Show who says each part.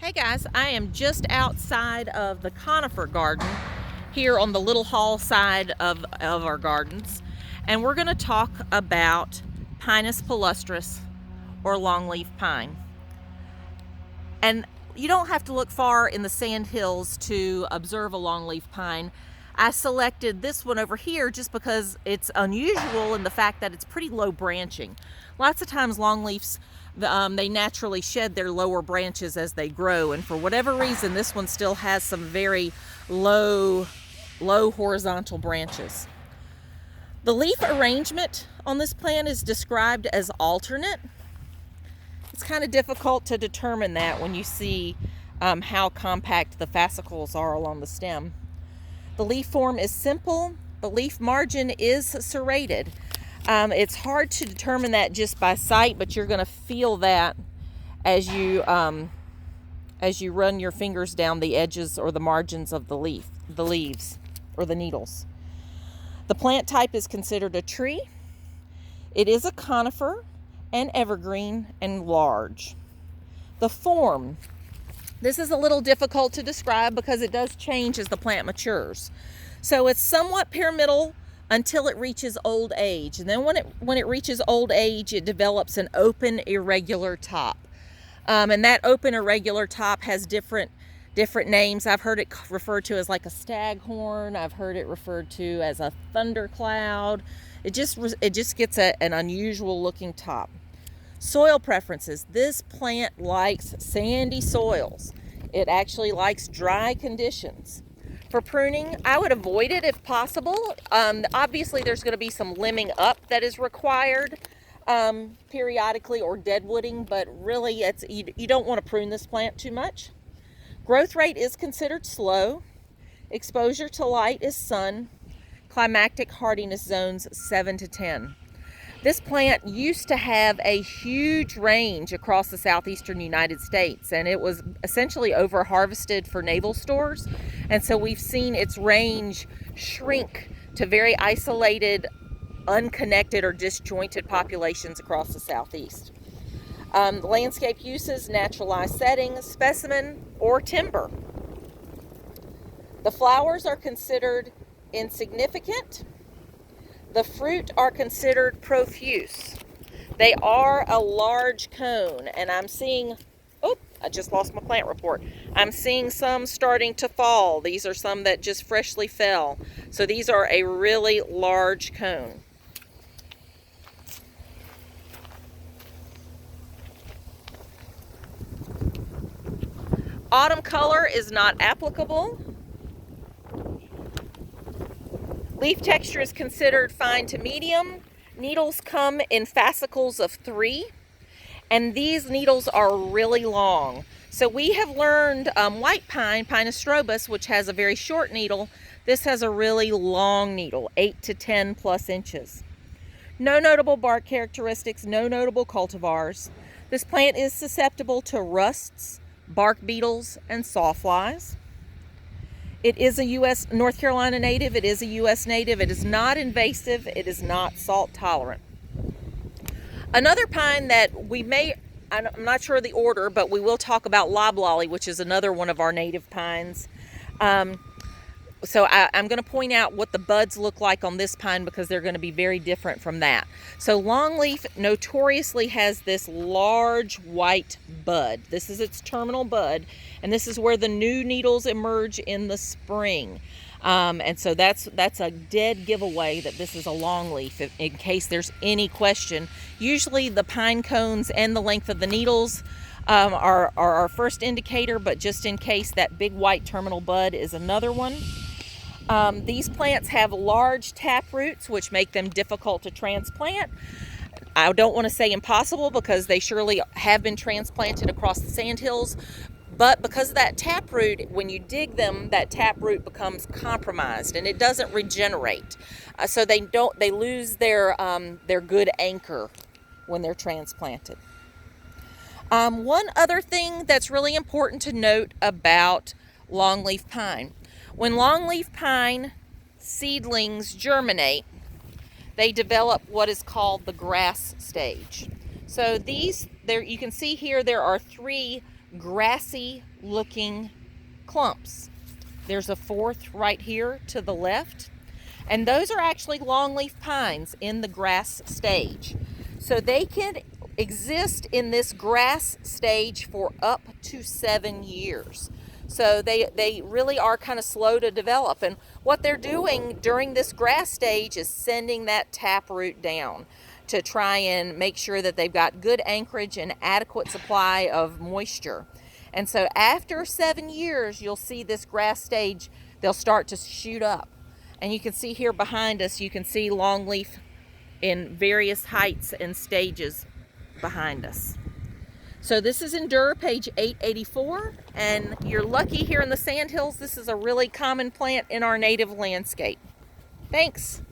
Speaker 1: Hey guys, I am just outside of the conifer garden here on the little hall side of our gardens, and we're going to talk about Pinus palustris, or longleaf pine. And you don't have to look far in the sand hills to observe a longleaf pine. I selected this one over here just because it's unusual in the fact that it's pretty low branching. Lots of times longleafs, they naturally shed their lower branches as they grow, and for whatever reason this one still has some very low horizontal branches. The leaf arrangement on this plant is described as alternate. It's kind of difficult to determine that when you see how compact the fascicles are along the stem. The leaf form is simple. The leaf margin is serrated. It's hard to determine that just by sight, but you're going to feel that as you run your fingers down the edges or the margins of the leaves or the needles. The plant type is considered a tree. It is a conifer and evergreen and large. The form. This is a little difficult to describe because it does change as the plant matures. So it's somewhat pyramidal until it reaches old age. And then when it reaches old age, it develops an open, irregular top. And that open, irregular top has different names. I've heard it referred to as like a staghorn. I've heard it referred to as a thundercloud. It just gets an unusual looking top. Soil preferences. This plant likes sandy soils. It actually likes dry conditions. For pruning, I would avoid it if possible. Obviously, there's going to be some limbing up that is required periodically, or deadwooding, but really you don't want to prune this plant too much. Growth rate is considered slow. Exposure to light is sun. Climactic hardiness zones 7 to 10. This plant used to have a huge range across the southeastern United States, and it was essentially over harvested for naval stores. And so we've seen its range shrink to very isolated, unconnected, or disjointed populations across the southeast. Landscape uses: naturalized setting, specimen, or timber. The flowers are considered insignificant. The fruit are considered profuse. They are a large cone, and I'm seeing, I just lost my plant report. I'm seeing some starting to fall. These are some that just freshly fell. So these are a really large cone. Autumn color is not applicable. Leaf texture is considered fine to medium. Needles come in fascicles of 3, and these needles are really long. So we have learned white pine, Pinus strobus, which has a very short needle. This has a really long needle, 8 to 10 plus inches. No notable bark characteristics, no notable cultivars. This plant is susceptible to rusts, bark beetles, and sawflies. It is a North Carolina native. It is a U.S. native. It is not invasive. It is not salt tolerant. Another pine that I'm not sure of the order, but we will talk about Loblolly, which is another one of our native pines. So I'm going to point out what the buds look like on this pine because they're going to be very different from that. So longleaf notoriously has this large white bud. This is its terminal bud, and this is where the new needles emerge in the spring. And so that's a dead giveaway that this is a longleaf, in case there's any question. Usually the pine cones and the length of the needles are our first indicator, but just in case, that big white terminal bud is another one. These plants have large tap roots, which make them difficult to transplant. I don't want to say impossible because they surely have been transplanted across the sandhills, but because of that taproot, when you dig them, that taproot becomes compromised and it doesn't regenerate. So they lose their good anchor when they're transplanted. One other thing that's really important to note about longleaf pine. When longleaf pine seedlings germinate, they develop what is called the grass stage. So you can see here there are 3 grassy looking clumps. There's a fourth right here to the left. And those are actually longleaf pines in the grass stage. So they can exist in this grass stage for up to 7 years. So they really are kind of slow to develop. And what they're doing during this grass stage is sending that taproot down to try and make sure that they've got good anchorage and adequate supply of moisture. And so after 7 years, you'll see this grass stage, they'll start to shoot up. And you can see here behind us, you can see longleaf in various heights and stages behind us. So this is Endure, page 884, and you're lucky here in the Sandhills. This is a really common plant in our native landscape. Thanks.